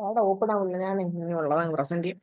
അവിടെ ഓപ്പൺ ആവില്ല. ഞാൻ ഇങ്ങനെയുള്ളതാണ് പ്രസന്റ് ചെയ്യാം.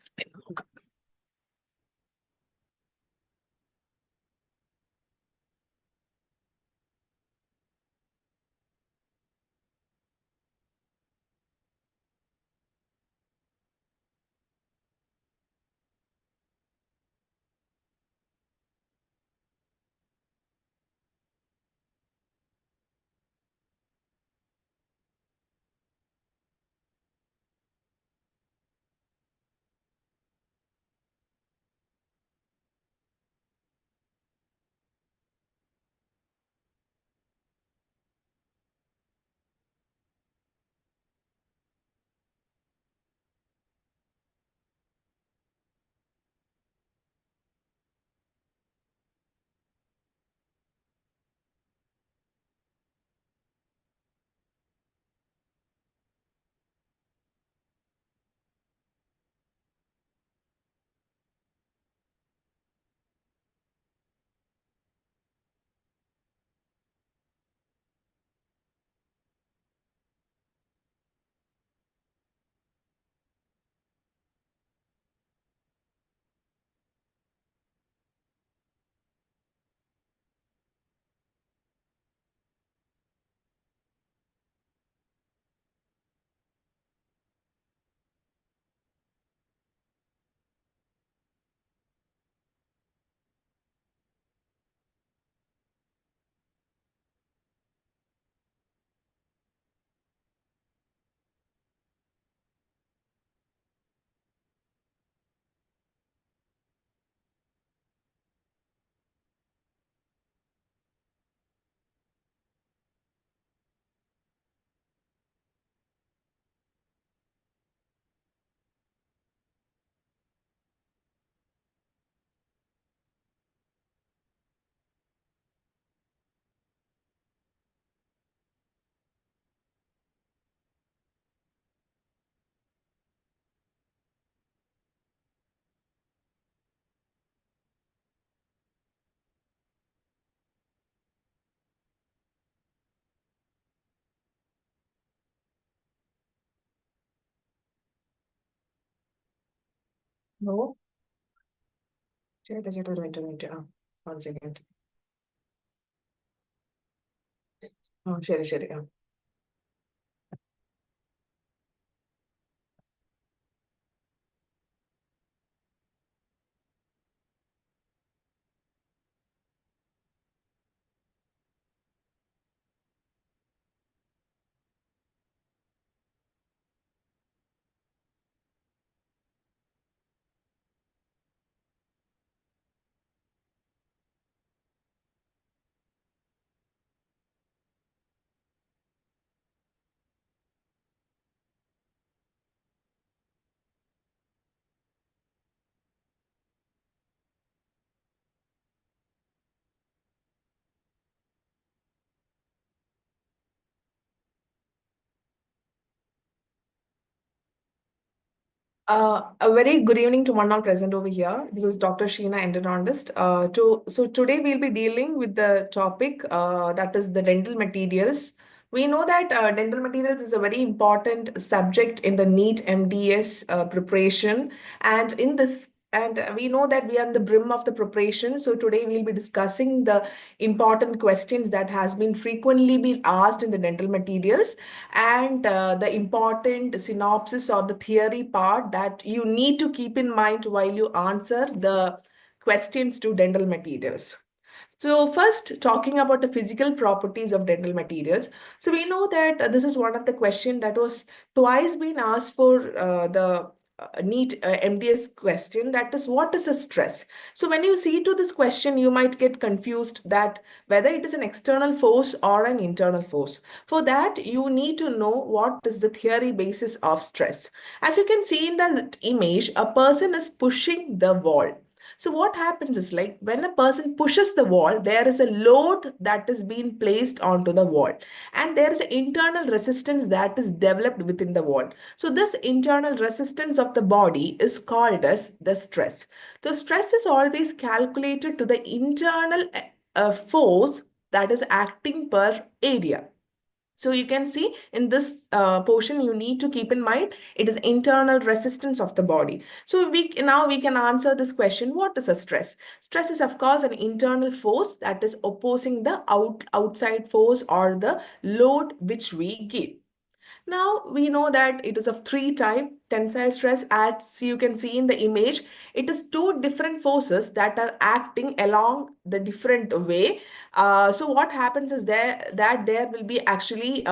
No. ചേട്ടാ ഒരു മിനിറ്റ്. One second. ശരി. A very good evening to one all present over here. This is Dr. Sheena, endodontist. So today we'll be dealing with the topic that is the dental materials. We know that dental materials is a very important subject in the NEET MDS preparation, and we know that we are in the brim of the preparation. So today we'll be discussing the important questions that has been frequently been asked in the dental materials, and the important synopsis or the theory part that you need to keep in mind while you answer the questions to dental materials. So first, talking about the physical properties of dental materials. So we know that this is one of the questions that was twice been asked for the NEET MDS question, that is, what is a stress? So when you see to this question, you might get confused that whether it is an external force or an internal force. For that, you need to know what is the theory basis of stress. As you can see in the image, a person is pushing the wall. So what happens is, like, when a person pushes the wall, there is a load that is being placed onto the wall, and there is an internal resistance that is developed within the wall. So this internal resistance of the body is called as the stress. So stress is always calculated to the internal force that is acting per area. So you can see in this portion, you need to keep in mind it is internal resistance of the body. So now we can answer this question: what is a stress? Stress is of course an internal force that is opposing the outside force or the load which we give. Now we know that it is of three type tensile stress. As you can see in the image, it is two different forces that are acting along the different way. So what happens is there will be actually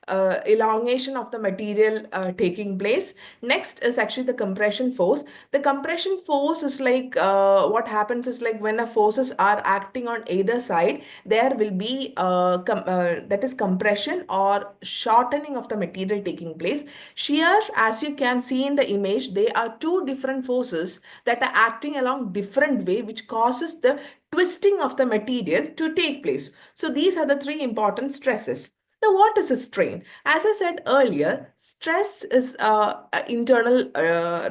elongation of the material taking place. Next is actually the compression force. The compression force is like what happens is like when the forces are acting on either side, there will be that is compression or shortening of the material taking place. Shear, as you can see in the image, they are two different forces that are acting along different way, which causes the twisting of the material to take place. So these are the three important stresses. Now, what is a strain? As I said earlier, stress is internal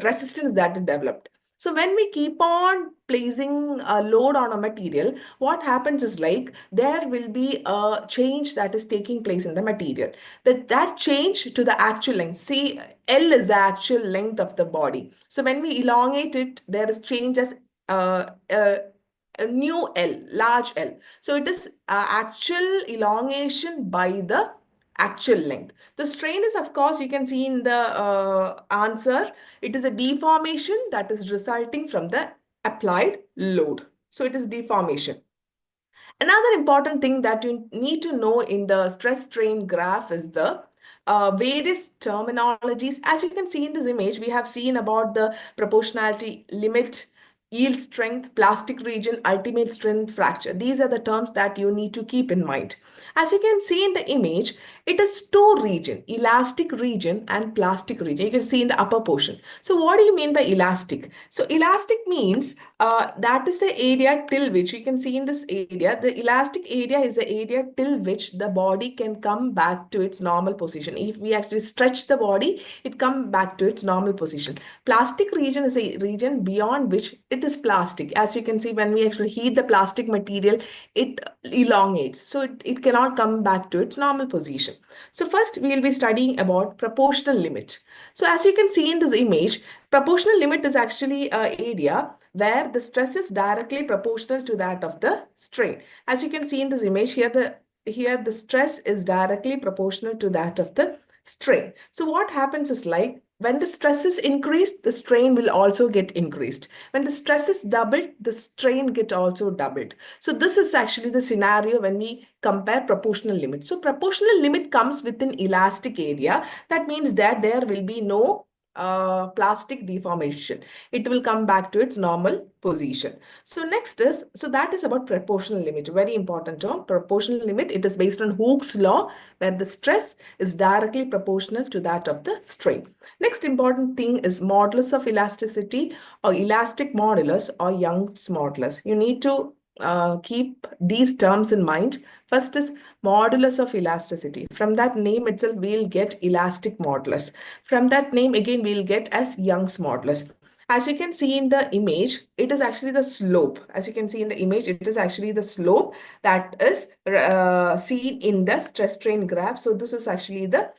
resistance that is developed. So when we keep on placing a load on a material, what happens is like there will be a change that is taking place in the material. That change to the actual length. See, L is the actual length of the body. So when we elongate it, there is change as uh, uh, a new L, large L. So it is actual elongation by the actual length. The strain is, of course, you can see in the answer, it is a deformation that is resulting from the applied load. So it is deformation. Another important thing that you need to know in the stress strain graph is the various terminologies. As you can see in this image, we have seen about the proportionality limit, yield strength, plastic region, ultimate strength, fracture. These are the terms that you need to keep in mind. As you can see in the image, it is two region, elastic region and plastic region. You can see in the upper portion. So what do you mean by elastic? So elastic means that is the area till which you can see in this area, the elastic area is the area till which the body can come back to its normal position. If we actually stretch the body, it comes back to its normal position. Plastic region is a region beyond which it is plastic. As you can see, when we actually heat the plastic material, it elongates. So it cannot come back to its normal position. So first we will be studying about proportional limit. So as you can see in this image, proportional limit is actually an area where the stress is directly proportional to that of the strain. As you can see in this image here the stress is directly proportional to that of the strain. So what happens is like when the stress is increased, the strain will also get increased. When the stress is doubled, the strain get also doubled. So this is actually the scenario when we compare proportional limit. So proportional limit comes within elastic area. That means that there will be no plastic deformation. It will come back to its normal position. So next is, so that is about proportional limit. Very important term. Proportional limit, it is based on Hooke's law, where the stress is directly proportional to that of the strain. Next important thing is modulus of elasticity or elastic modulus or Young's modulus. You need to keep these terms in mind. First is modulus of elasticity. From that name itself, we'll get elastic modulus. From that name, again, we'll get as Young's modulus. As you can see in the image, it is actually the slope. As you can see in the image, it is actually the slope that is seen in the stress strain graph. So this is actually the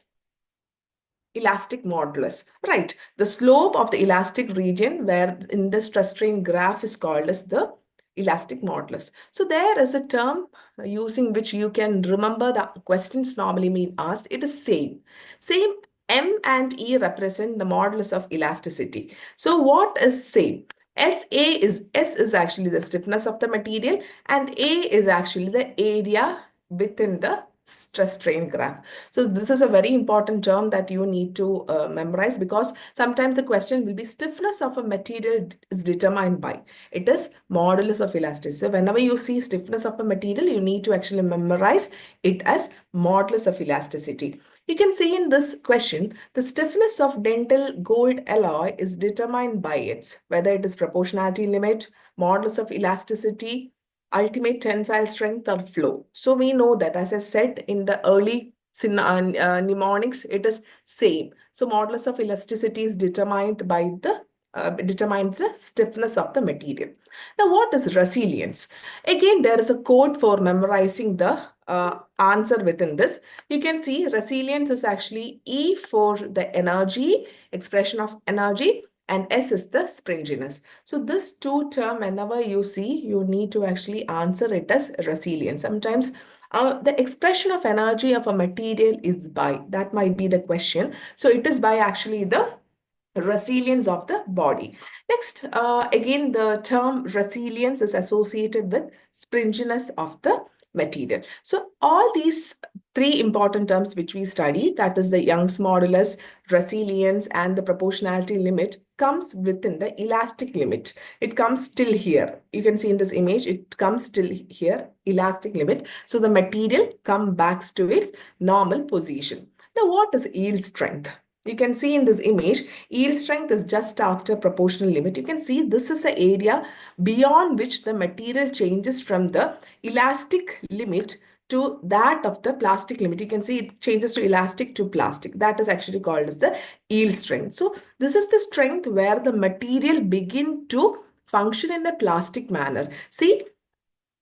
elastic modulus, right? The slope of the elastic region where in the stress strain graph is called as the elastic modulus. So there is a term using which you can remember the questions normally being asked. It is same. Same. M and E represent the modulus of elasticity. So what is same? S is actually the stiffness of the material and A is actually the area within the stress strain graph. So this is a very important term that you need to memorize, because sometimes the question will be stiffness of a material is determined by. It is modulus of elasticity. So whenever you see stiffness of a material, you need to actually memorize it as modulus of elasticity. You can see in this question, the stiffness of dental gold alloy is determined by its, whether it is proportionality limit, modulus of elasticity, ultimate tensile strength or flow. So we know that, as I said in the early mnemonics, it is same. So modulus of elasticity is determined by the determines the stiffness of the material. Now, what is resilience? Again, there is a code for memorizing the answer within this. You can see resilience is actually E for the energy, expression of energy, and S is the springiness. So this two term, whenever you see, you need to actually answer it as resilience. Sometimes the expression of energy of a material is by, that might be the question. So it is by actually the resilience of the body. Next, again, the term resilience is associated with springiness of the material. So all these three important terms which we study, that is the Young's modulus, resilience, and the proportionality limit, comes within the elastic limit. It comes still here. You can see in this image, it comes still here, elastic limit. So the material comes back to its normal position. Now, what is yield strength? You can see in this image, yield strength is just after proportional limit. You can see this is the area beyond which the material changes from the elastic limit to that of the plastic limit. You can see it changes to elastic to plastic. That is actually called as the yield strength. So this is the strength where the material begin to function in a plastic manner. See,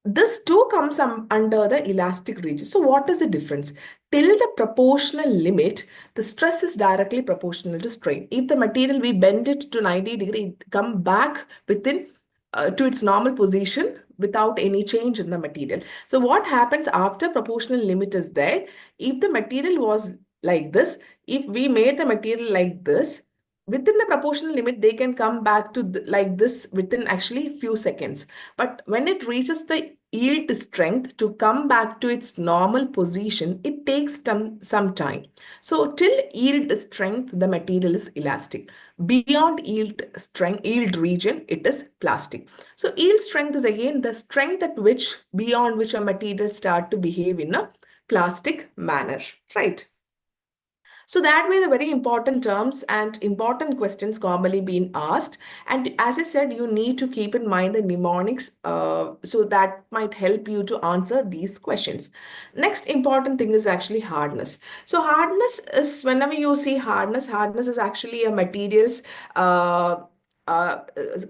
this too comes under the elastic region. So what is the difference? Till the proportional limit, the stress is directly proportional to strain. If the material, we bend it to 90 degree, it come back within to its normal position without any change in the material. So what happens after proportional limit is there? If the material was like this, if we made the material like this, within the proportional limit, they can come back to like this within actually few seconds. But when it reaches the yield strength to come back to its normal position, it takes some time. So till yield strength, the material is elastic. Beyond yield strength, yield region, it is plastic. So yield strength is again the strength at which, beyond which a material start to behave in a plastic manner, right? So that way, the very important terms and important questions commonly being asked. And as I said, you need to keep in mind the mnemonics, so that might help you to answer these questions. Next important thing is actually hardness. So hardness is, whenever you see hardness, hardness is actually a material's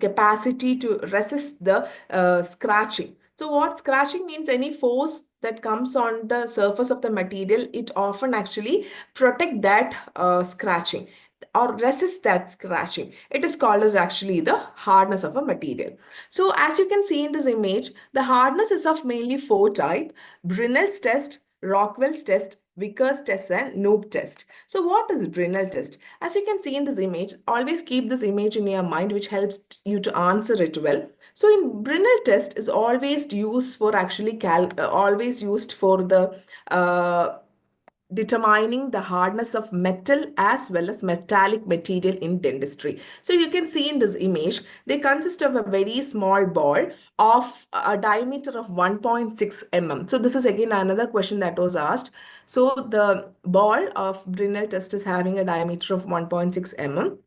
capacity to resist the scratching. So what scratching means, any force that comes on the surface of the material, it often actually protect that scratching or resist that scratching. It is called as actually the hardness of a material. So as you can see in this image, the hardness is of mainly four types: Brinell's test, Rockwell's test, Vickers test, and Knoop test. So what is Brinell test? As you can see in this image, always keep this image in your mind, which helps you to answer it well. So in Brinell test is always used for actually always used for the determining the hardness of metal as well as metallic material in dentistry. So you can see in this image, they consist of a very small ball of a diameter of 1.6 mm. So this is again another question that was asked. So the ball of Brinell test is having a diameter of 1.6 mm.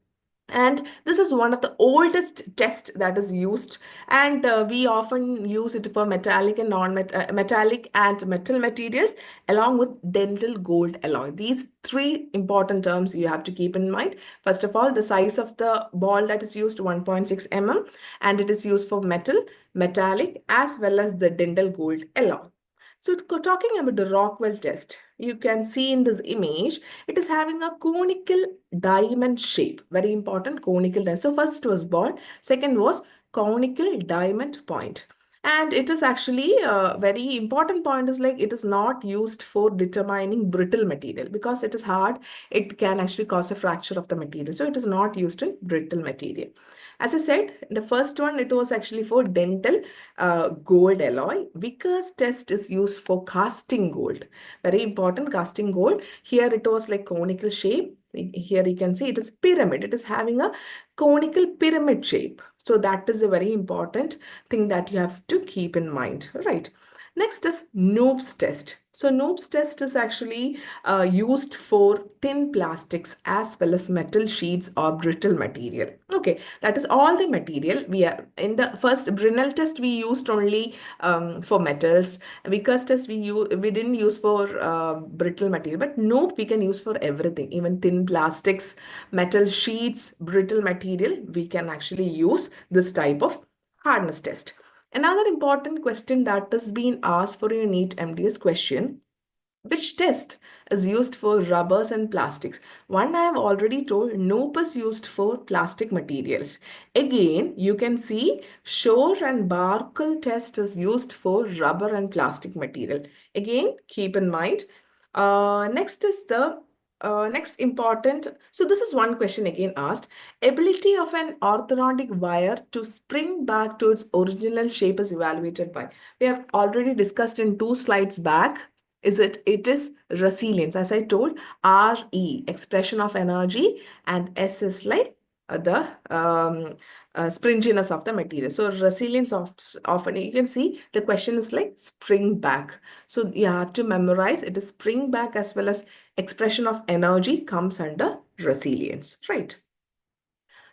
And this is one of the oldest tests that is used, and we often use it for metallic and non-metallic and metal materials, along with dental gold alloy. These three important terms you have to keep in mind. First of all, the size of the ball that is used, 1.6 mm, and it is used for metal, metallic, as well as the dental gold alloy. So talking about the Rockwell test, you can see in this image, it is having a conical diamond shape. Very important, conical diamond. So first was ball, second was conical diamond point. And it is actually a very important point is like it is not used for determining brittle material because it is hard. It can actually cause a fracture of the material. So it is not used in brittle material. As I said, the first one, it was actually for dental gold alloy. Vickers test is used for casting gold. Very important, casting gold. Here it was like conical shape. Here you can see it is pyramid. It is having a conical pyramid shape. So that is a very important thing that you have to keep in mind, right? Next is Knoop's test. So Knoop's test is actually used for thin plastics as well as metal sheets or brittle material. Okay, that is all the material. We are in the first Brinell test, we used only for metals. Vickers test we didn't use for brittle material, but Knoop we can use for everything, even thin plastics, metal sheets, brittle material. We can actually use this type of hardness test. Another important question that is being asked for your NEET MDS question: which test is used for rubbers and plastics? One I have already told, NOPE is used for plastic materials. Again, you can see Shore and Barkle test is used for rubber and plastic material. Again, keep in mind. Next is the next important. So this is one question again asked. Ability of an orthodontic wire to spring back to its original shape is evaluated by. We have already discussed in 2 slides back. It is resilience, as I told. RE, expression of energy, and S is like the springiness of the material. So resilience of you can see the question is like spring back. So you have to memorize it is spring back as well as expression of energy comes under resilience, right?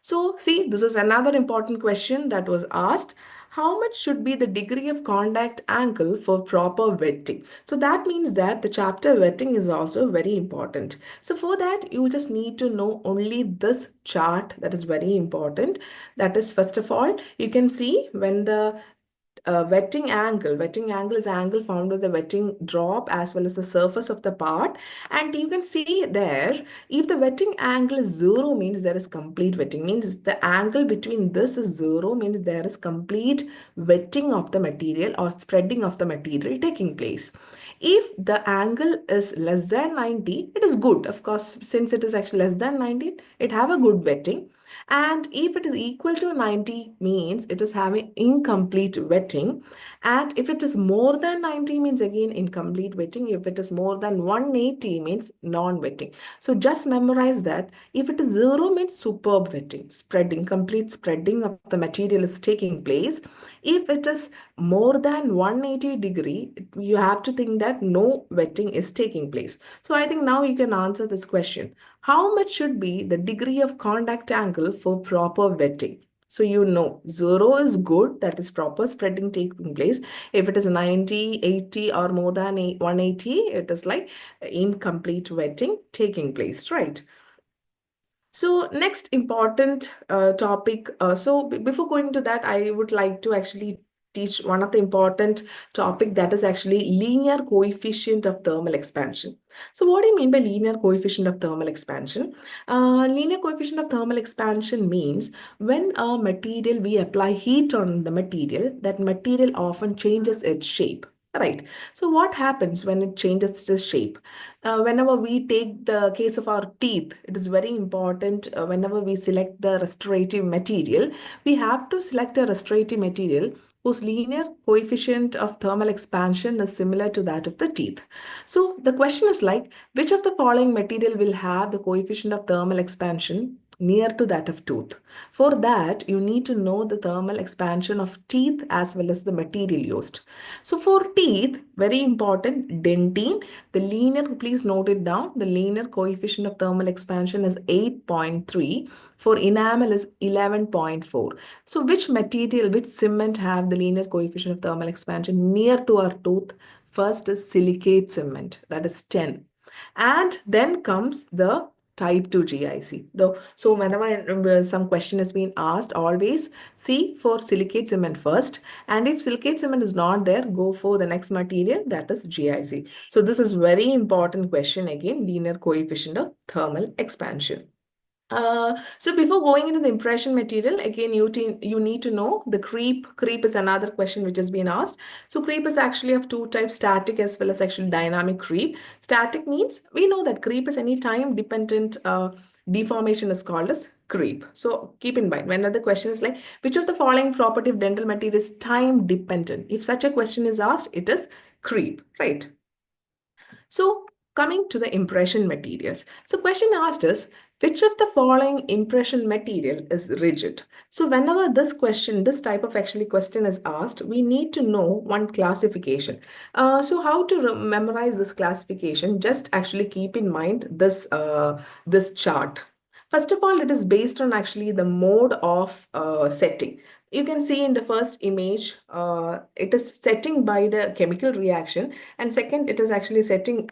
So see, this is another important question that was asked. How much should be the degree of contact angle for proper wetting? So that means that the chapter wetting is also very important. So for that, you just need to know only this chart that is very important. That is, first of all, you can see when the wetting angle is angle found with the wetting drop as well as the surface of the part, and you can see there if the wetting angle is 0 means there is complete wetting, means the angle between this is 0 means there is complete wetting of the material or spreading of the material taking place. If the angle is less than 90, it is good, of course, since it is actually less than 90, it have a good wetting. And if it is equal to 90 means it is having incomplete wetting. And if it is more than 90 means again incomplete wetting. If it is more than 180 means non-wetting. So just memorize that. If it is 0 means superb wetting, spreading, complete spreading of the material is taking place. If it is more than 180 degree, you have to think that no wetting is taking place. So I think now you can answer this question. How much should be the degree of contact angle for proper wetting? So you know 0 is good, that is proper spreading taking place. If it is 90, 80 or more than 180, it is like incomplete wetting taking place, right? So next important topic. Before going to that, I would like to actually teach one of the important topic, that is actually linear coefficient of thermal expansion. So what do you mean by linear coefficient of thermal expansion? Linear coefficient of thermal expansion means when a material, we apply heat on the material, that material often changes its shape. Right. So what happens when it changes its shape? Whenever we take the case of our teeth, it is very important whenever we select the restorative material, we have to select a restorative material whose linear coefficient of thermal expansion is similar to that of the teeth. So the question is like, which of the following material will have the coefficient of thermal expansion near to that of tooth? For that, you need to know the thermal expansion of teeth as well as the material used. So for teeth, very important, dentine, the linear, please note it down, the linear coefficient of thermal expansion is 8.3. For enamel is 11.4. So which material, which cement have the linear coefficient of thermal expansion near to our tooth? First is silicate cement, that is 10. And then comes the type 2 GIC. So whenever some question is being asked, always see for silicate cement first. And if silicate cement is not there, go for the next material, that is GIC. So this is very important question again, linear coefficient of thermal expansion. So before going into the impression material, again, you need to know the creep. Creep is another question which has been asked. So creep is actually of 2 types, static as well as actually dynamic creep. Static means we know that creep is any time dependent deformation is called as creep. So keep in mind, when the question is like, which of the following property of dental material is time dependent? If such a question is asked, it is creep, right? So coming to the impression materials. So question asked is, which of the following impression material is rigid? So whenever this question, this type of actually question is asked, we need to know one classification. So how to memorize this classification? Just actually keep in mind this, this chart. First of all, it is based on actually the mode of setting. You can see in the first image, it is setting by the chemical reaction, and second, it is actually setting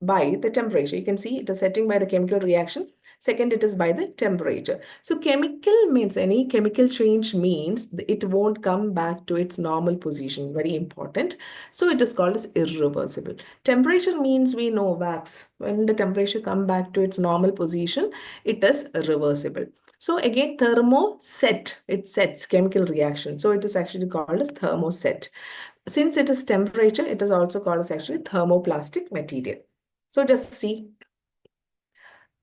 by the temperature. You can see it is setting by the chemical reaction. Second, it is by the temperature. So chemical means any chemical change means it won't come back to its normal position. Very important. So it is called as irreversible. Temperature means we know wax. When the temperature come back to its normal position, it is reversible. So again, thermoset, it sets chemical reaction. So it is actually called as thermoset. Since it is temperature, it is also called as actually thermoplastic material. So just see,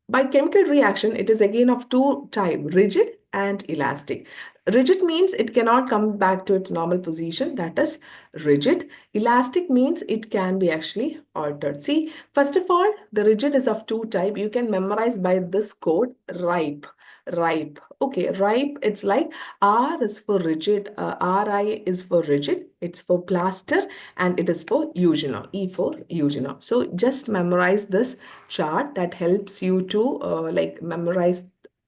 by chemical reaction, it is again of two types, rigid and elastic. Rigid means it cannot come back to its normal position, that is rigid. Elastic means it can be actually altered. See, first of all, the rigid is of two types. You can memorize by this code, ripe. Ripe. Okay, ripe, it's like R is for rigid, RI is for rigid, it's for plaster, and it is for eugenol, E for eugenol. So just memorize this chart that helps you to like memorize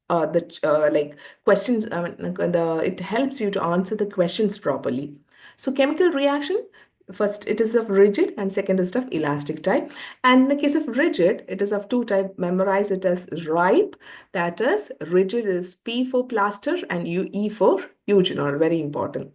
the like questions. It helps you to answer the questions properly. So chemical reaction, first it is of rigid and second is of elastic type. And in the case of rigid, it is of two type. Memorize it as ripe. That is, rigid is P for plaster and E for eugenol. Very important.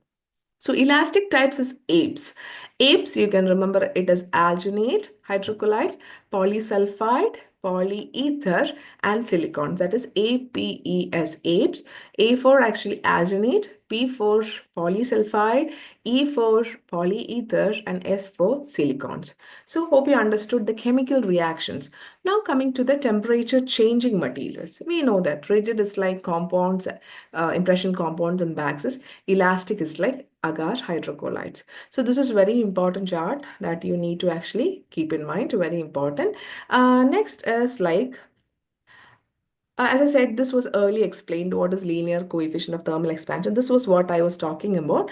So elastic types is apes. Apes, you can remember it as alginate, hydrocolloids, polysulfide, polyether, and silicons. That is APES, apes. A for actually alginate, P for polysulfide, E for polyether, and S for silicons. So hope you understood the chemical reactions. Now coming to the temperature changing materials. We know that rigid is like compounds, impression compounds and bases. Elastic is like agar hydrocolloids. So this is very important chart that you need to actually keep in mind. Very important. Next is like, as I said, this was early explained. What is linear coefficient of thermal expansion? This was what I was talking about.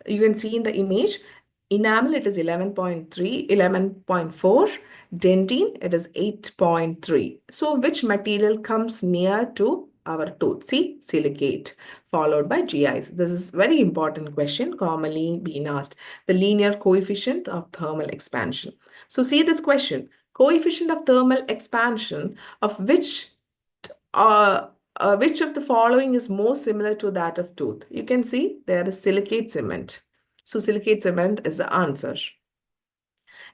You can see in the image, enamel, it is 11.3, 11.4. Dentine, it is 8.3. So which material comes near to our tooth? See, silicate, followed by GIs. This is very important question, commonly being asked. The linear coefficient of thermal expansion. So see this question, coefficient of thermal expansion of which of the following is more similar to that of tooth? You can see there is silicate cement. So silicate cement is the answer.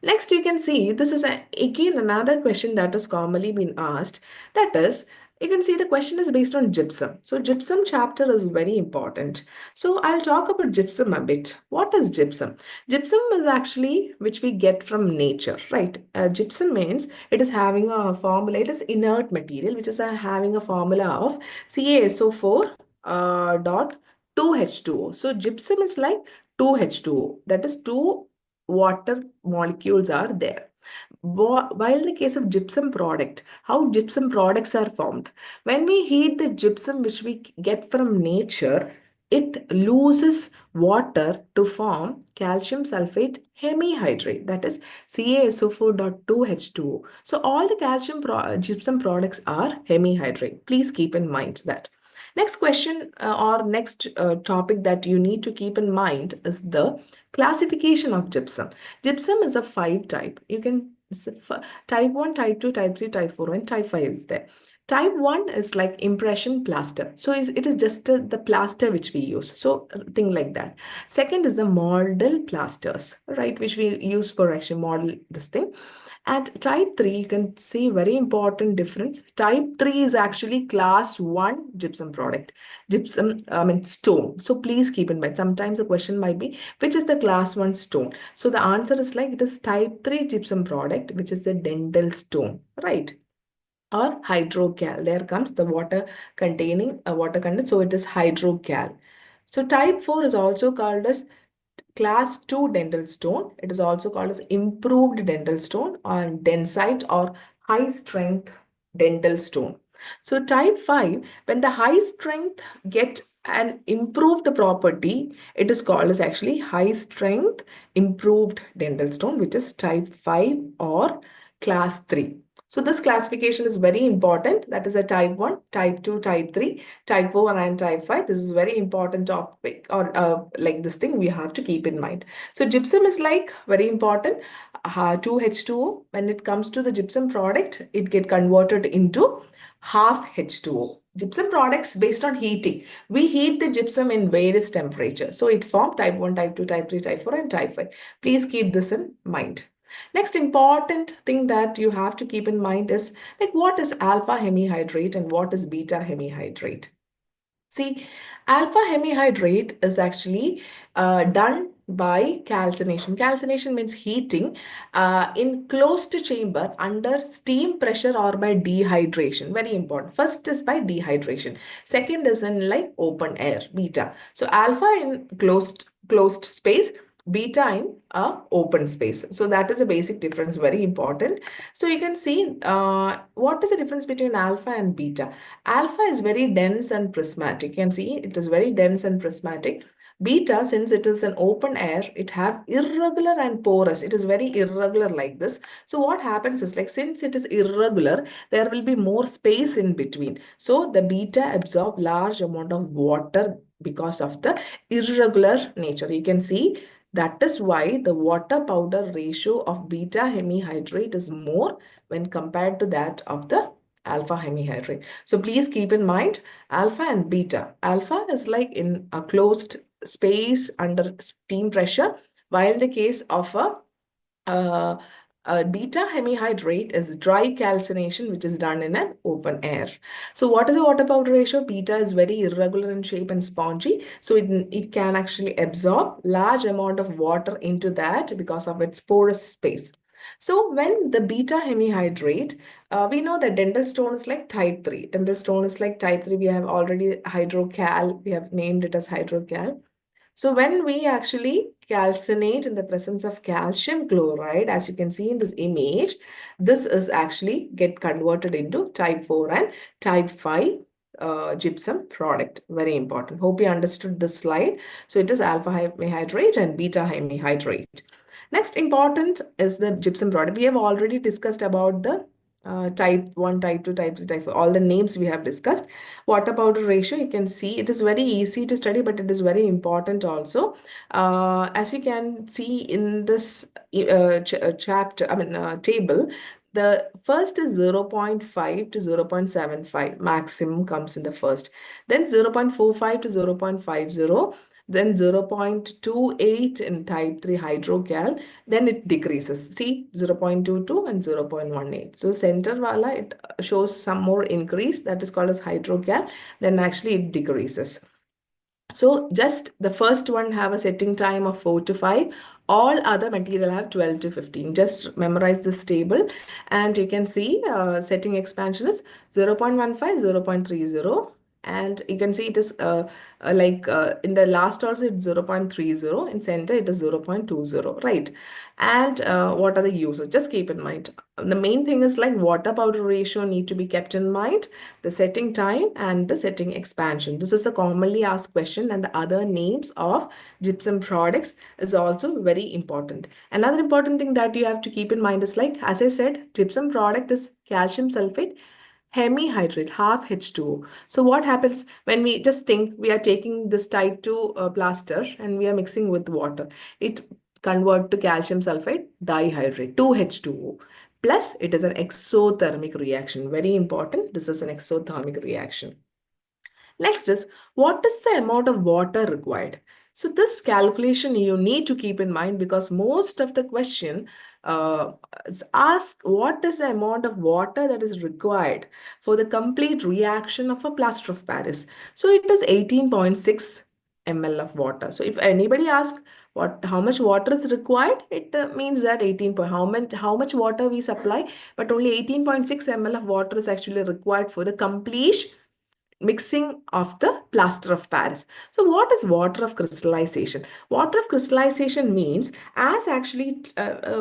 Next, you can see this is again another question that is commonly been asked. That is, you can see the question is based on gypsum. So gypsum chapter is very important. So I'll talk about gypsum a bit. What is gypsum? Gypsum is actually which we get from nature, right? Gypsum means it is having a formula. It is inert material which is having a formula of CaSO4 dot 2H2O. So gypsum is like 2H2O. That is two water molecules are there. While the case of gypsum product, how gypsum products are formed? When we heat the gypsum which we get from nature, it loses water to form calcium sulfate hemihydrate, that is CaSO4.2H2O. So all the gypsum products are hemihydrate. Please keep in mind that. Next question or next topic that you need to keep in mind is the classification of gypsum. Gypsum is a 5 type. You can type 1, type 2, type 3, type 4, and type 5 is there. Type 1 is like impression plaster. So it is just the plaster which we use. So thing like that. Second is the model plasters, right, which we use for actually model this thing. And type 3, you can see very important difference. Type 3 is actually class 1 gypsum product. Gypsum, stone. So please keep in mind, sometimes the question might be, which is the class 1 stone? So the answer is like, it is type 3 gypsum product, which is the dental stone, right? Or hydrocal. There comes the water containing a water content. So it is hydrocal. So type 4 is also called as class 2 dental stone. It is also called as improved dental stone or densite or high strength dental stone. So type 5, when the high strength get an improved property, it is called as actually high strength improved dental stone, which is type 5 or class 3. So this classification is very important. That is a type 1, type 2, type 3, type 4 and type 5. This is very important topic or like this thing we have to keep in mind. So gypsum is like very important. 2H2O, when it comes to the gypsum product, it get converted into half H2O. Gypsum products based on heating. We heat the gypsum in various temperatures. So it formed type 1, type 2, type 3, type 4, and type 5. Please keep this in mind. Next important thing that you have to keep in mind is like what is alpha hemihydrate and what is beta hemihydrate. See, alpha hemihydrate is actually done by calcination. Calcination means heating in closed chamber under steam pressure or by dehydration. Very important. First is by dehydration. Second is in like open air, beta. So alpha in closed space, beta in open space. So that is a basic difference, very important. So you can see what is the difference between alpha and beta. Alpha is very dense and prismatic. You can see it is very dense and prismatic. Beta, since it is an open air, it have irregular and porous. It is very irregular like this. So what happens is like since it is irregular, there will be more space in between. So the beta absorb large amount of water because of the irregular nature. You can see that is why the water powder ratio of beta hemihydrate is more when compared to that of the alpha hemihydrate. So please keep in mind alpha and beta. Alpha is like in a closed space under steam pressure, while the case of uh, a beta hemihydrate is dry calcination, which is done in an open air. So what is the water powder ratio? Beta is very irregular in shape and spongy. So it can actually absorb large amount of water into that because of its porous space. So when the beta hemihydrate, we know that dental stone is like type 3. Dental stone is like type 3. We have already hydrocal. We have named it as hydrocal. So when we actually calcinate in the presence of calcium chloride, as you can see in this image, this is actually get converted into type 4 and type 5 gypsum product. Very important. Hope you understood this slide. So it is alpha hemihydrate and beta hemihydrate. Next important is the gypsum product. We have already discussed about the type 1, type 2, type 3, type 4, all the names we have discussed. Water powder ratio, you can see it is very easy to study, but it is very important also. As you can see in this chapter, table, the first is 0.5 to 0.75 maximum comes in the first. Then 0.45 to 0.50. Then 0.28 in type 3 hydrocal, then it decreases. See 0.22 and 0.18. So center wala, it shows some more increase, that is called as hydrocal, then actually it decreases. So just the first one have a setting time of 4 to 5. All other material have 12 to 15. Just memorize this table and you can see setting expansion is 0.15, 0.30. And you can see it is in the last also it's 0.30. In center it is 0.20, right? And what are the uses? Just keep in mind. The main thing is like water powder ratio need to be kept in mind, the setting time and the setting expansion. This is a commonly asked question, and the other names of gypsum products is also very important. Another important thing that you have to keep in mind is like, as I said, gypsum product is calcium sulfate hemihydrate, half H2O. So what happens when we just think we are taking this type 2 plaster and we are mixing with water? It convert to calcium sulfate dihydrate, 2H2O. Plus, it is an exothermic reaction. Very important. This is an exothermic reaction. Next is, what is the amount of water required? So this calculation you need to keep in mind because most of the question ask what is the amount of water that is required for the complete reaction of a plaster of Paris. So it is 18.6 ml of water. So if anybody asks how much water is required, it means that 18 point, how much water we supply, but only 18.6 ml of water is actually required for the complete mixing of the plaster of Paris. So what is water of crystallization? Water of crystallization means as actually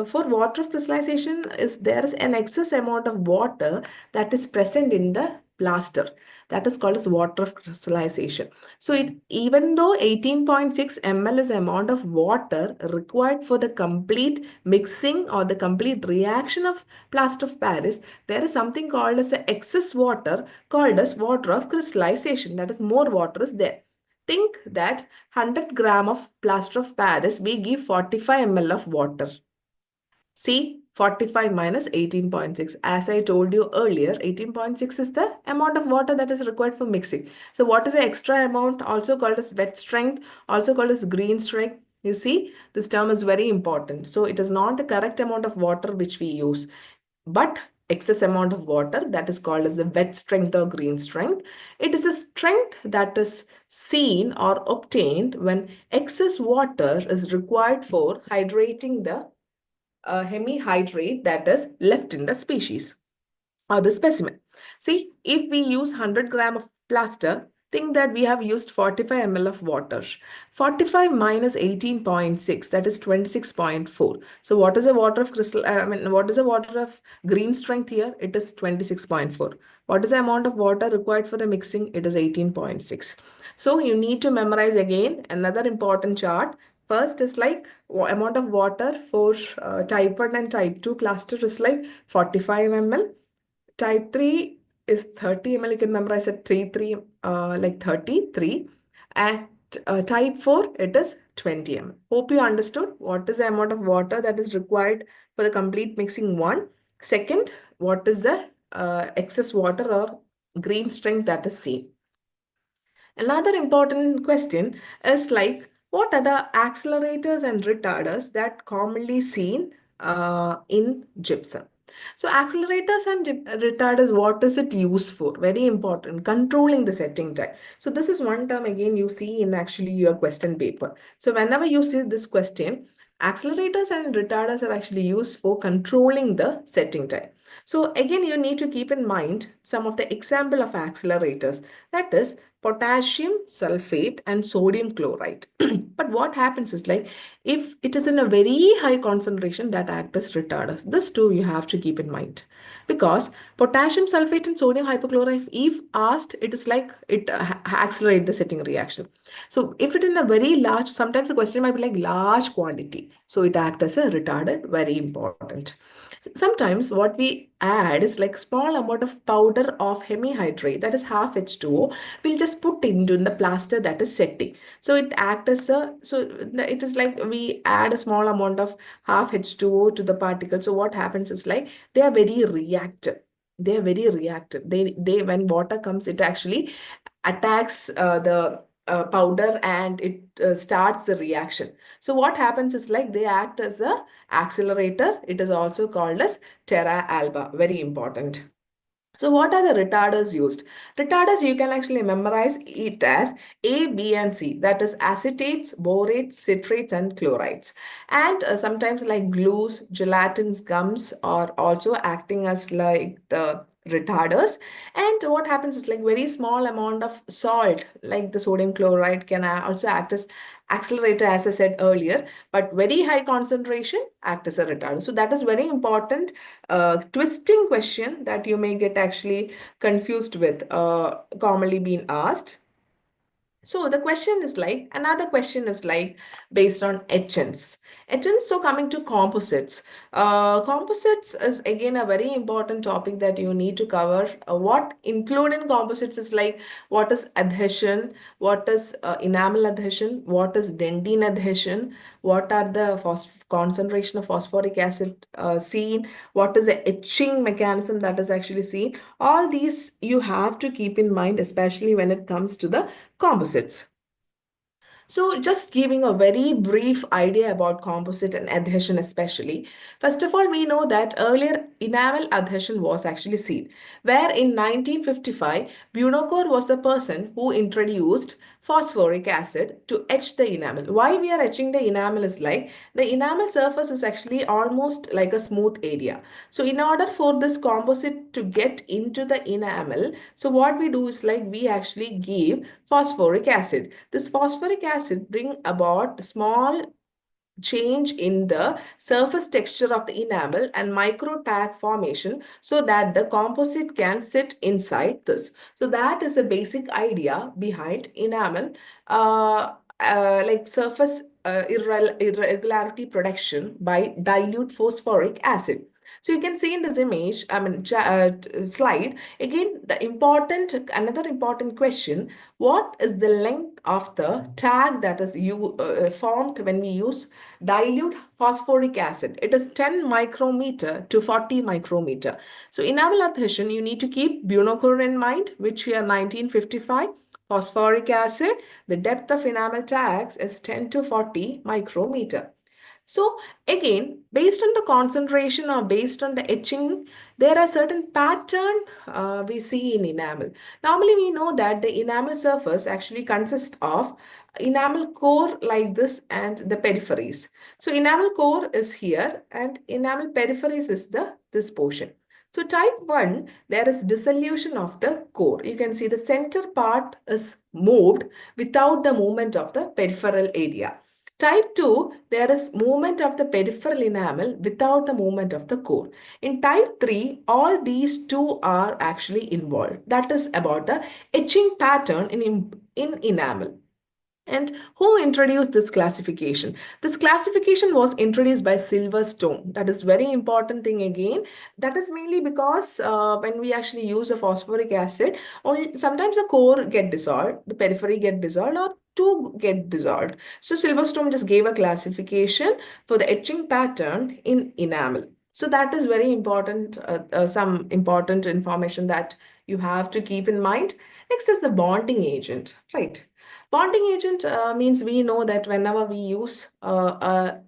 for water of crystallization is there is an excess amount of water that is present in the plaster. That is called as water of crystallization. So even though 18.6 ml is the amount of water required for the complete mixing or the complete reaction of plaster of Paris, there is something called as the excess water called as water of crystallization. That is more water is there. Think that 100 gram of plaster of Paris, we give 45 ml of water. See, 45 minus 18.6. As I told you earlier, 18.6 is the amount of water that is required for mixing. So what is the extra amount, also called as wet strength, also called as green strength? You see, this term is very important. So it is not the correct amount of water which we use, but excess amount of water that is called as the wet strength or green strength. It is a strength that is seen or obtained when excess water is required for hydrating the hemihydrate that is left in the species or the specimen. See, if we use 100 gram of plaster, think that we have used 45 ml of water. 45 minus 18.6, that is 26.4. So what is the water of crystal, what is the water of green strength here? It is 26.4. What is the amount of water required for the mixing? It is 18.6. So you need to memorize again another important chart. First is like amount of water for type 1 and type 2 plaster is like 45 ml. Type 3 is 30 ml. You can memorize it 3, like 33. At type 4, it is 20 ml. Hope you understood what is the amount of water that is required for the complete mixing one. Second, what is the excess water or green strength that is seen. Another important question is like, what are the accelerators and retarders that commonly seen in gypsum? So accelerators and retarders, what is it used for? Very important, controlling the setting time. So this is one term again you see in actually your question paper. So whenever you see this question, accelerators and retarders are actually used for controlling the setting time. So again, you need to keep in mind some of the example of accelerators. That is potassium sulfate and sodium chloride. But what happens is like, if it is in a very high concentration, that act as retarders. This too you have to keep in mind, because potassium sulfate and sodium hypochlorite, if asked, it is like it accelerate the setting reaction. So if it in a very large, sometimes the question might be like large quantity, so it act as a retardant. Very important. Sometimes what we add is like small amount of powder of hemihydrate, that is half H2O. We'll just put into the plaster that is setting. So it acts as a, so it is like we add a small amount of half H2O to the particle. So what happens is like they are very reactive. They are very reactive. They when water comes, it actually attacks the powder and it starts the reaction. So what happens is like they act as a accelerator. It is also called as terra alba. Very important. So what are the retarders used? Retarders, you can actually memorize it as A, B, and C. That is acetates, borates, citrates, and chlorides. And sometimes like glues, gelatins, gums are also acting as like the retarders. And what happens is like very small amount of salt, like the sodium chloride, can also act as accelerator, as I said earlier, but very high concentration act as a retarder. So that is very important twisting question that you may get actually confused with, commonly being asked. So the question is like, another question is like based on etchants. Etchants, so coming to composites. Composites is again a very important topic that you need to cover. What include in composites is like, what is adhesion, what is enamel adhesion, what is dendine adhesion, what are the concentration of phosphoric acid seen, what is the etching mechanism that is actually seen. All these you have to keep in mind, especially when it comes to the composites. So just giving a very brief idea about composite and adhesion especially. First of all, we know that earlier enamel adhesion was actually seen, where in 1955, Bunocore was the person who introduced phosphoric acid to etch the enamel. Why we are etching the enamel is like, the enamel surface is actually almost like a smooth area. So in order for this composite to get into the enamel, so what we do is like we actually give phosphoric acid. This phosphoric acid bring about small change in the surface texture of the enamel and micro tag formation, so that the composite can sit inside this. So that is the basic idea behind enamel, like surface irregularity production by dilute phosphoric acid. So you can see in this image, slide, again, another important question, what is the length of the tag that is formed when we use dilute phosphoric acid? It is 10 micrometer to 40 micrometer. So enamel adhesion, you need to keep Bunocore in mind, which here 1955. Phosphoric acid, the depth of enamel tags is 10 to 40 micrometer. So again, based on the concentration or based on the etching, there are certain pattern we see in enamel. Normally, we know that the enamel surface actually consists of enamel core like this and the peripheries. So enamel core is here and enamel peripheries is this portion. So type 1, there is dissolution of the core. You can see the center part is moved without the movement of the peripheral area. Type 2, there is movement of the peripheral enamel without the movement of the core. In type 3, all these two are actually involved. That is about the etching pattern in enamel. And who introduced this classification? This classification was introduced by Silverstone. That is very important thing again. That is mainly because when we actually use a phosphoric acid, sometimes the core get dissolved, the periphery get dissolved, or two get dissolved. So Silverstone just gave a classification for the etching pattern in enamel. So that is very important, some important information that you have to keep in mind. Next is the bonding agent, right? Bonding agent means we know that whenever we use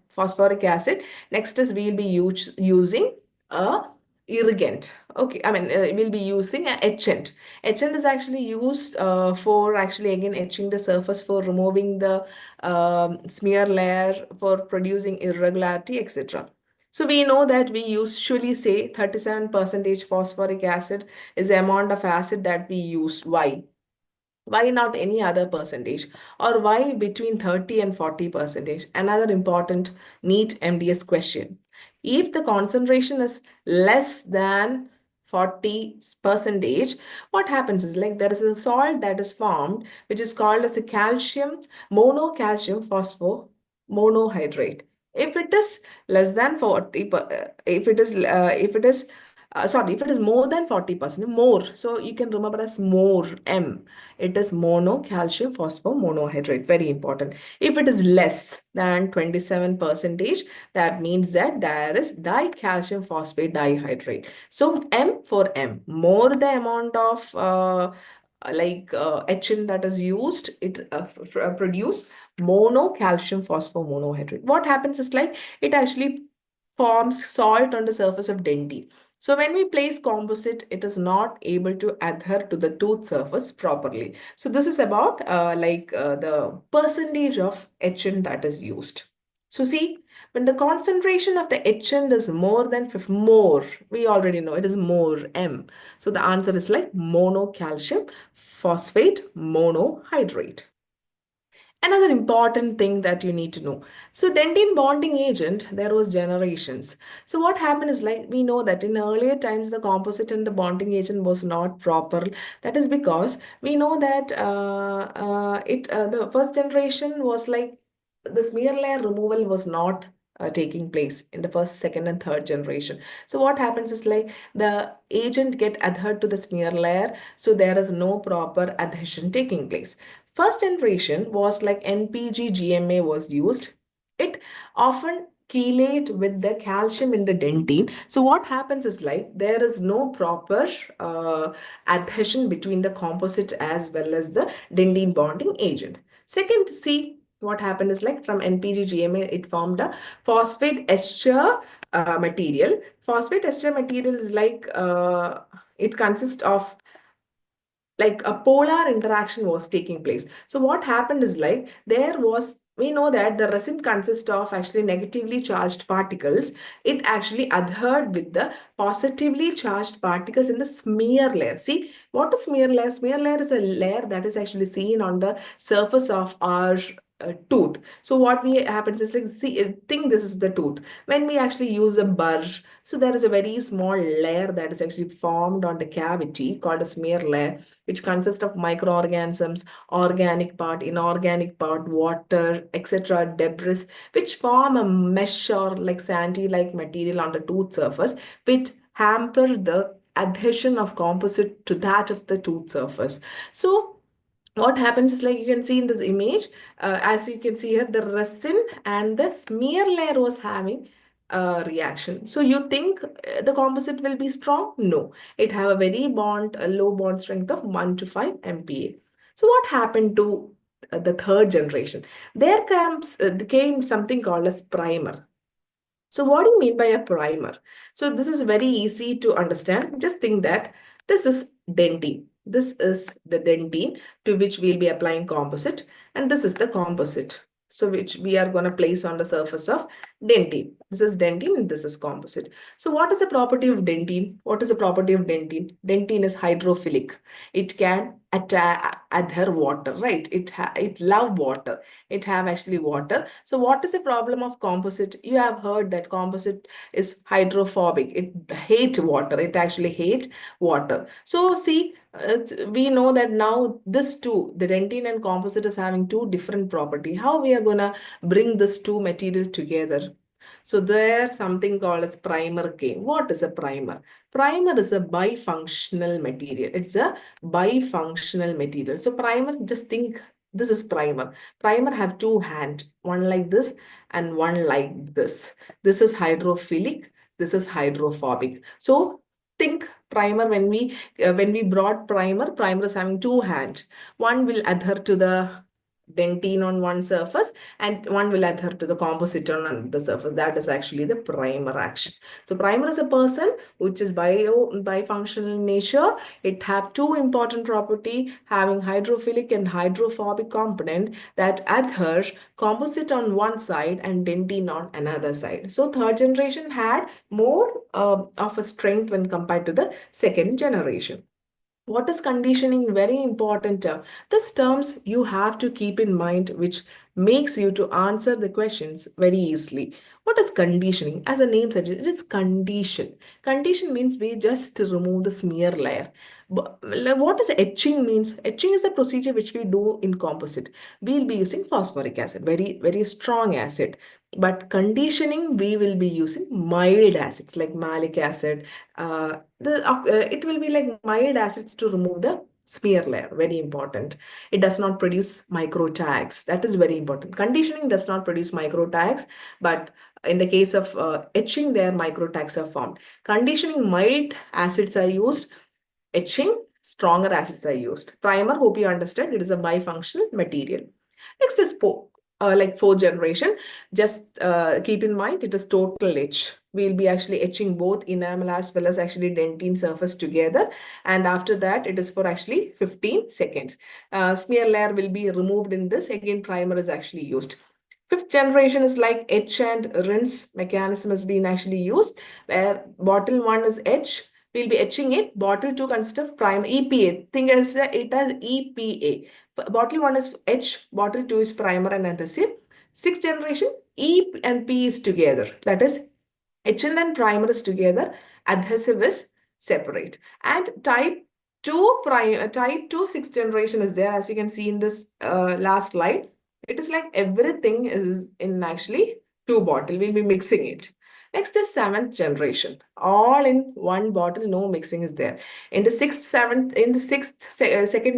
phosphoric acid, next is we'll be using a irrigant. Okay, we'll be using an etchant. Etchant is actually used for actually again etching the surface for removing the smear layer, for producing irregularity, etc. So we know that we usually say 37% phosphoric acid is the amount of acid that we use. Why? Why not any other percentage? Or why between 30 and 40 percentage? Another important NEET MDS question. If the concentration is less than 40 percentage, what happens is like there is a salt that is formed, which is called as a calcium, monocalcium phosphomonohydrate. If it is less than 40, if it is more than 40%, more. So you can remember as more, M. It is monocalcium phosphomonohydrate. Very important. If it is less than 27 percentage, that means that there is dicalcium phosphate dihydrate. So M for M. More the amount of etchant that is used, it produce monocalcium phosphomonohydrate. What happens is like it actually forms salt on the surface of dentine. So when we place composite, it is not able to adhere to the tooth surface properly. So this is about the percentage of etchant that is used. So see, when the concentration of the etchant is more than more, we already know it is more, M. So the answer is like monocalcium phosphate monohydrate. Another important thing that you need to know. So dentine bonding agent, there was generations. So what happened is like we know that in earlier times the composite and the bonding agent was not proper. That is because we know that the first generation was like the smear layer removal was not taking place in the first, second, and third generation. So what happens is like the agent get adhered to the smear layer, so there is no proper adhesion taking place. First generation was like NPG GMA was used. It often chelate with the calcium in the dentine. So what happens is like there is no proper adhesion between the composite as well as the dentine bonding agent. Second, see what happened is like from NPG GMA, it formed a phosphate ester material. Phosphate ester material is like it consists of like a polar interaction was taking place. So what happened is like we know that the resin consists of actually negatively charged particles. It actually adhered with the positively charged particles in the smear layer. See, what is smear layer? Smear layer is a layer that is actually seen on the surface of our tooth. So what we happens is like, see, think this is the tooth. When we actually use a burr, so there is a very small layer that is actually formed on the cavity called a smear layer, which consists of microorganisms, organic part, inorganic part, water, etc., debris, which form a mesh or like sandy-like material on the tooth surface, which hamper the adhesion of composite to that of the tooth surface. So what happens is like you can see in this image, as you can see here, the resin and the smear layer was having a reaction. So you think the composite will be strong? No, it have a very low bond strength of 1 to 5 MPa. So what happened to the third generation? Came something called as primer. So what do you mean by a primer? So this is very easy to understand. Just think that this is dentine. This is the dentine to which we'll be applying composite, and this is the composite. So which we are going to place on the surface of dentine. This is dentine and this is composite. So what is the property of dentine? What is the property of dentine? Dentine is hydrophilic. It can adhere water, right? It love water. It have actually water. So what is the problem of composite? You have heard that composite is hydrophobic. It hate water. It actually hate water. So see, we know that now this two, the dentine and composite is having two different property. How we are gonna bring this two material together? So there something called as primer came. What is a primer? Primer is a bifunctional material. It's a bifunctional material. So primer, just think this is primer. Primer have two hand, one like this and one like this. This is hydrophilic. This is hydrophobic. So think primer when we brought primer, primer is having two hand. One will adhere to the dentine on one surface and one will adhere to the composite on the surface. That is actually the primer action. So primer is a person which is bifunctional in nature. It have two important property, having hydrophilic and hydrophobic component that adhere composite on one side and dentine on another side. So third generation had more of a strength when compared to the second generation. What is conditioning? Very important term. This terms you have to keep in mind, which makes you to answer the questions very easily. What is conditioning? As the name suggests, it is condition. Condition means we just remove the smear layer. What is etching means? Etching is a procedure which we do in composite. We'll be using phosphoric acid, very, very strong acid. But conditioning, we will be using mild acids like malic acid, it will be like mild acids to remove the smear layer. Very important. It does not produce micro tags. That is very important. Conditioning does not produce micro tags, but in the case of etching, their micro tags are formed. Conditioning, mild acids are used. Etching, stronger acids are used. Primer, hope you understand, it is a bifunctional material. Next is like fourth generation. Just keep in mind it is total etch. We'll be actually etching both enamel as well as actually dentine surface together. And after that, it is for actually 15 seconds. Smear layer will be removed in this. Again, primer is actually used. Fifth generation is like etch and rinse mechanism has been actually used, where bottle one is etch. We'll be etching it. Bottle 2 consists of primer EPA. Think as it as EPA. Bottle 1 is etch, bottle 2 is primer and adhesive. Sixth generation, E and P is together. That is, etchant and primer is together, adhesive is separate. And type 2 sixth generation is there, as you can see in this last slide. It is like everything is in actually two bottle. We'll be mixing it. Next is seventh generation. All in one bottle, no mixing is there. In the second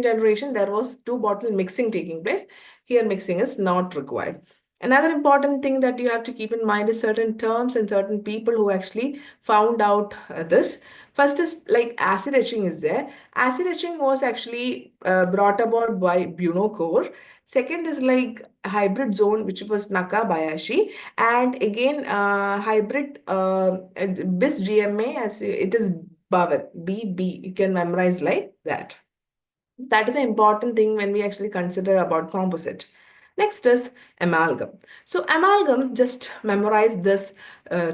generation, there was two bottle mixing taking place. Here, mixing is not required. Another important thing that you have to keep in mind is certain terms and certain people who actually found out this. First is like acid etching is there. Acid etching was actually brought about by Bunocore. Second is like hybrid zone, which was Nakabayashi. And again, hybrid BIS GMA, as it is Bhavan, BB. You can memorize like that. That is an important thing when we actually consider about composite. Next is amalgam. So amalgam, just memorize this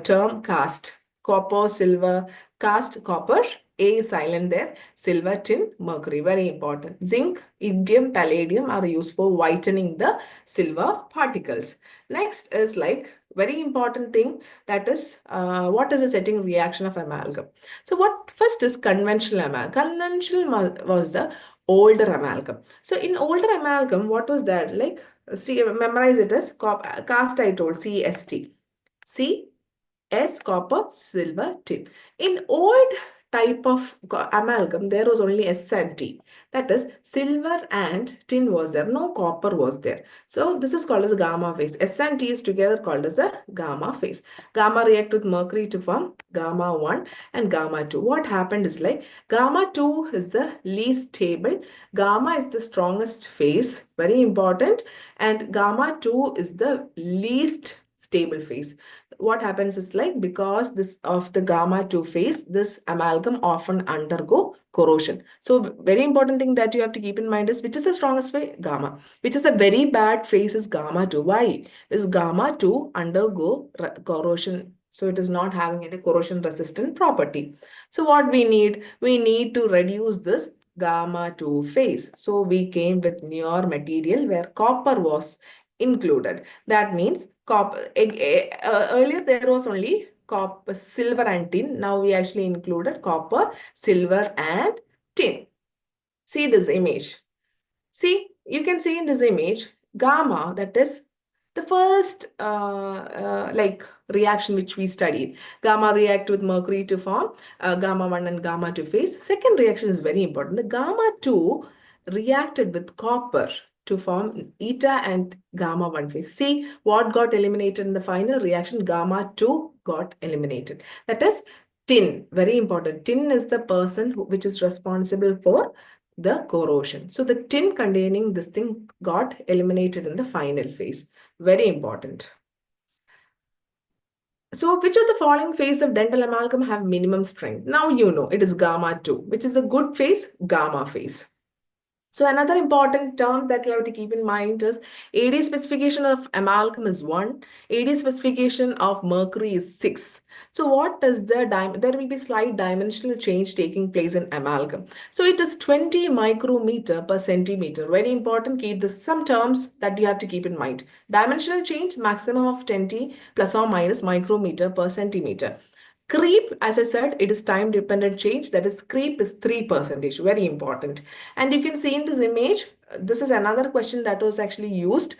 term cast. Copper, silver, cast, copper, A is silent there. Silver, tin, mercury, very important. Zinc, indium, palladium are used for whitening the silver particles. Next is like very important thing, that is what is the setting reaction of amalgam. So what first is conventional amalgam. Conventional was the older amalgam. So in older amalgam, what was that? Like, see, memorize it as cast, I told, CST. C S, copper, silver, tin. In old type of amalgam, there was only S and T. That is, silver and tin was there. No copper was there. So this is called as a gamma phase. S and T is together called as a gamma phase. Gamma react with mercury to form gamma 1 and gamma 2. What happened is like gamma 2 is the least stable. Gamma is the strongest phase. Very important. And gamma 2 is the least stable phase. What happens is like, because this of the gamma 2 phase, this amalgam often undergo corrosion. So very important thing that you have to keep in mind is, which is the strongest way? Gamma. Which is a very bad phase is gamma 2. Why? Is gamma 2 undergo corrosion. So it is not having any corrosion resistant property. So what we need? We need to reduce this gamma 2 phase. So we came with newer material where copper was included. That means copper. Earlier there was only copper, silver and tin. Now we actually included copper, silver and tin. See this image. See, you can see in this image, gamma, that is the first like reaction which we studied. Gamma react with mercury to form gamma 1 and gamma 2 phase. Second reaction is very important. The gamma 2 reacted with copper to form eta and gamma 1 phase. See what got eliminated in the final reaction? Gamma 2 got eliminated. That is tin. Very important. Tin is the person which is responsible for the corrosion. So the tin containing this thing got eliminated in the final phase. Very important. So which of the following phase of dental amalgam have minimum strength? Now you know it is gamma 2, which is a good phase, gamma phase. So another important term that you have to keep in mind is AD specification of amalgam is 1, AD specification of mercury is 6. So what is there will be slight dimensional change taking place in amalgam. So it is 20 micrometer per centimeter. Very important, keep this, some terms that you have to keep in mind. Dimensional change maximum of 20 plus or minus micrometer per centimeter. Creep, as I said, it is time dependent change. That is, creep is 3%. Very important. And you can see in this image, this is another question that was actually used,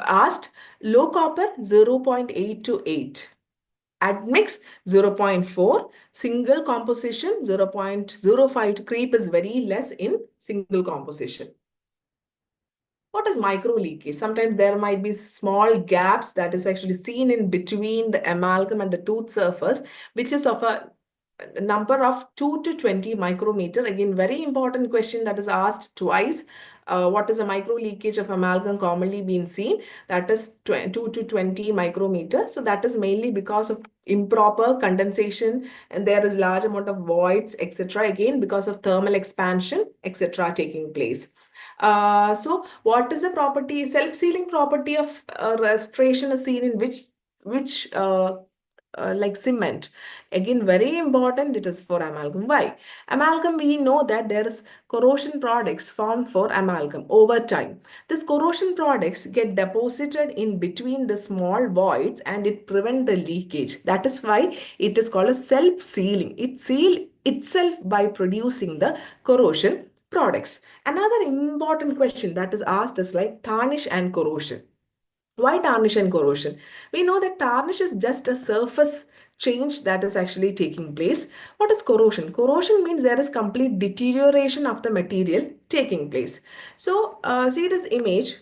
asked. Low copper 0.8 to 8. Admix 0.4. Single composition 0.05. Creep is very less in single composition. What is micro leakage? Sometimes there might be small gaps that is actually seen in between the amalgam and the tooth surface, which is of a number of 2 to 20 micrometer. Again, very important question that is asked twice. What is a micro leakage of amalgam commonly been seen? That is 2 to 20 micrometer. So that is mainly because of improper condensation, and there is large amount of voids, etc. Again, because of thermal expansion, etc. taking place. So what is the property, self-sealing property of restoration is seen in which like cement? Again, very important, it is for amalgam. Why? Amalgam, we know that there is corrosion products formed for amalgam over time. This corrosion products get deposited in between the small voids and it prevent the leakage. That is why it is called a self-sealing. It seal itself by producing the corrosion products. Another important question that is asked is like tarnish and corrosion. Why tarnish and corrosion? We know that tarnish is just a surface change that is actually taking place. What is corrosion? Corrosion means there is complete deterioration of the material taking place. So see this image.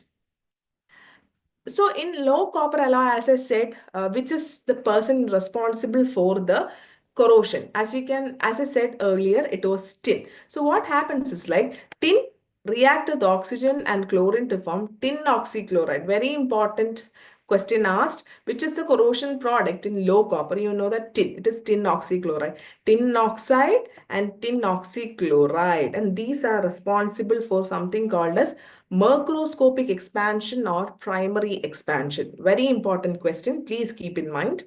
So in low copper alloy, as I said, which is the person responsible for the corrosion? As I said earlier, it was tin. So what happens is like tin react with oxygen and chlorine to form tin oxychloride. Very important question asked. Which is the corrosion product in low copper? You know that tin. It is tin oxychloride. Tin oxide and tin oxychloride. And these are responsible for something called as macroscopic expansion or primary expansion. Very important question. Please keep in mind.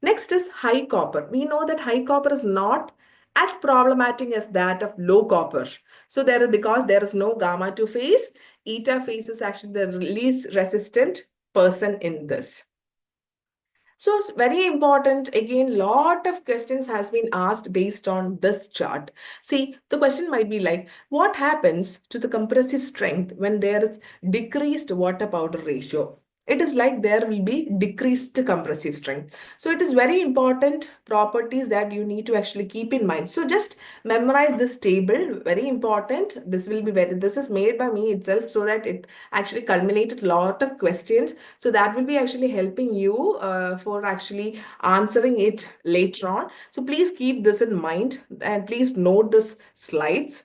Next is high copper. We know that high copper is not as problematic as that of low copper. So because there is no gamma 2 phase, eta phase is actually the least resistant person in this. So it's very important. Again, lot of questions has been asked based on this chart. See, the question might be like, what happens to the compressive strength when there is decreased water powder ratio? It is like there will be decreased compressive strength. So it is very important properties that you need to actually keep in mind. So just memorize this table, very important. This is made by me itself so that it actually culminated a lot of questions. So that will be actually helping you for actually answering it later on. So please keep this in mind and please note this slides.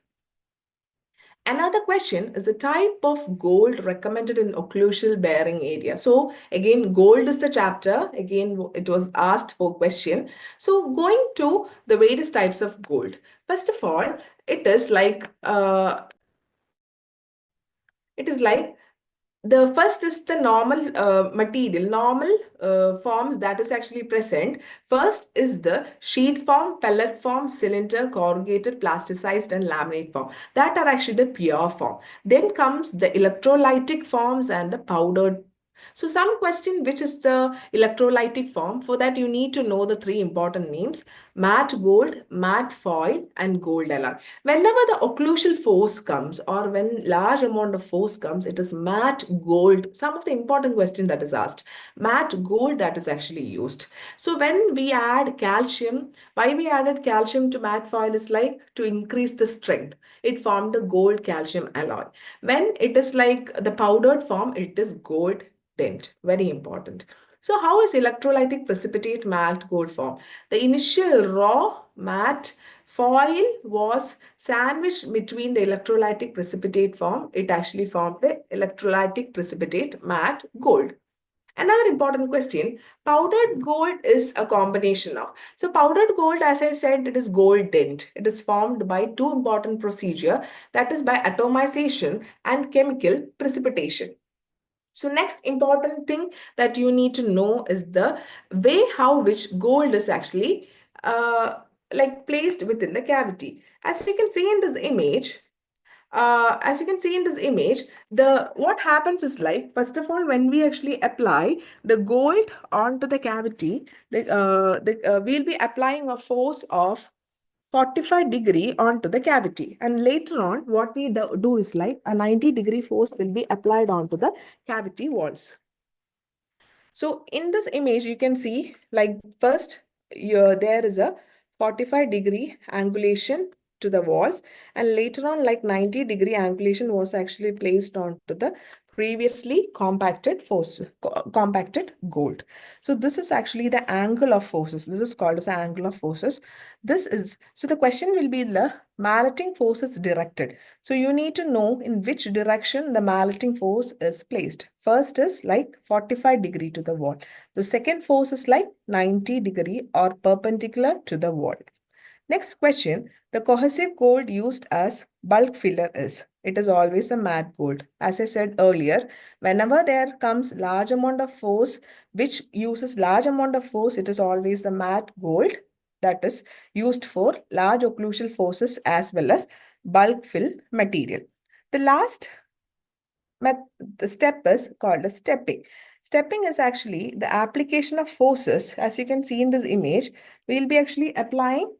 Another question is the type of gold recommended in occlusal bearing area. So again, gold is the chapter. Again, it was asked for question. So going to the various types of gold. First of all, it is like the first is the normal material, normal forms that is actually present. First is the sheet form, pellet form, cylinder, corrugated, plasticized, and laminate form. That are actually the pure form. Then comes the electrolytic forms and the powdered. So some question, which is the electrolytic form? For that, you need to know the three important names: matte gold, matte foil, and gold alloy. Whenever the occlusal force comes or when large amount of force comes, it is matte gold. Some of the important question that is asked, matte gold that is actually used. So when we add calcium, why we added calcium to matte foil is like to increase the strength. It formed a gold calcium alloy. When it is like the powdered form, it is gold dent. Very important. So how is electrolytic precipitate matte gold formed? The initial raw matte foil was sandwiched between the electrolytic precipitate form. It actually formed the electrolytic precipitate matte gold. Another important question, powdered gold is a combination of. So powdered gold, as I said, it is gold dent. It is formed by two important procedure, that is by atomization and chemical precipitation. So next important thing that you need to know is the way how which gold is actually like placed within the cavity. As you can see in this image, the what happens is like, first of all, when we actually apply the gold onto the cavity, we'll be applying a force of 45-degree onto the cavity, and later on what we do is like a 90-degree force will be applied onto the cavity walls. So in this image you can see like first there is a 45-degree angulation to the walls, and later on like 90-degree angulation was actually placed onto the previously compacted gold. So this is actually the angle of forces. This is called as the angle of forces. So the question will be the malleting force is directed. So you need to know in which direction the malleting force is placed. First is like 45-degree to the wall. The second force is like 90-degree or perpendicular to the wall. Next question, the cohesive gold used as bulk filler is. It is always a matte gold. As I said earlier, whenever there comes large amount of force, which uses large amount of force, it is always the matte gold that is used for large occlusal forces as well as bulk fill material. The last the step is called as stepping. Stepping is actually the application of forces. As you can see in this image, we'll be actually applying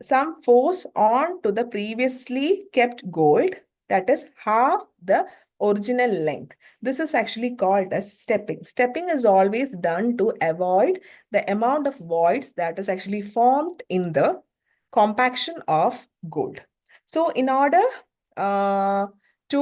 some force on to the previously kept gold, that is half the original length. This is actually called as stepping. Stepping is always done to avoid the amount of voids that is actually formed in the compaction of gold. So in order to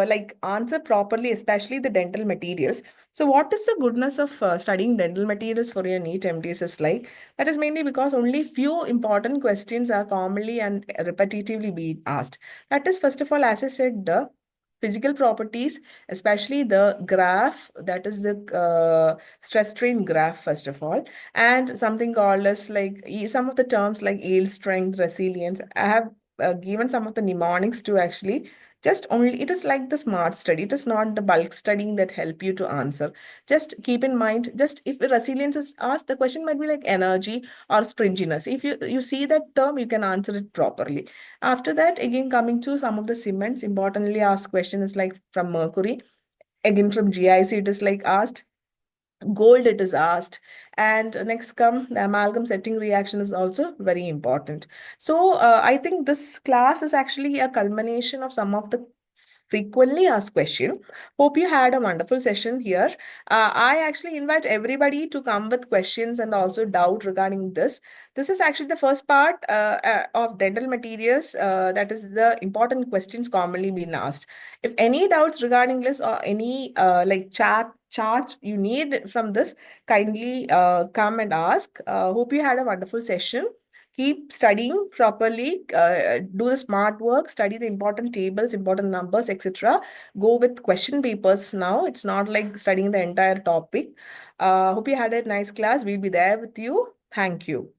like answer properly, especially the dental materials. So what is the goodness of studying dental materials for your NEET MDS is like? That is mainly because only few important questions are commonly and repetitively being asked. That is, first of all, as I said, the physical properties, especially the graph, that is the stress strain graph, first of all, and something called as like some of the terms like yield strength, resilience. I have given some of the mnemonics to actually Just only, it is like the smart study. It is not the bulk studying that help you to answer. Just keep in mind, just if resilience is asked, the question might be like energy or springiness. If you see that term, you can answer it properly. After that, again, coming to some of the cements, importantly asked question is like from mercury. Again, from GIC, it is like asked. Gold, it is asked. And next come the amalgam setting reaction is also very important. So I think this class is actually a culmination of some of the frequently asked question. Hope you had a wonderful session here. I actually invite everybody to come with questions and also doubt regarding this. This is actually the first part of dental materials. That is the important questions commonly being asked. If any doubts regarding this or any like charts you need from this, kindly come and ask. Hope you had a wonderful session. Keep studying properly, do the smart work, study the important tables, important numbers, etc. Go with question papers now. It's not like studying the entire topic. Hope you had a nice class. We'll be there with you. Thank you.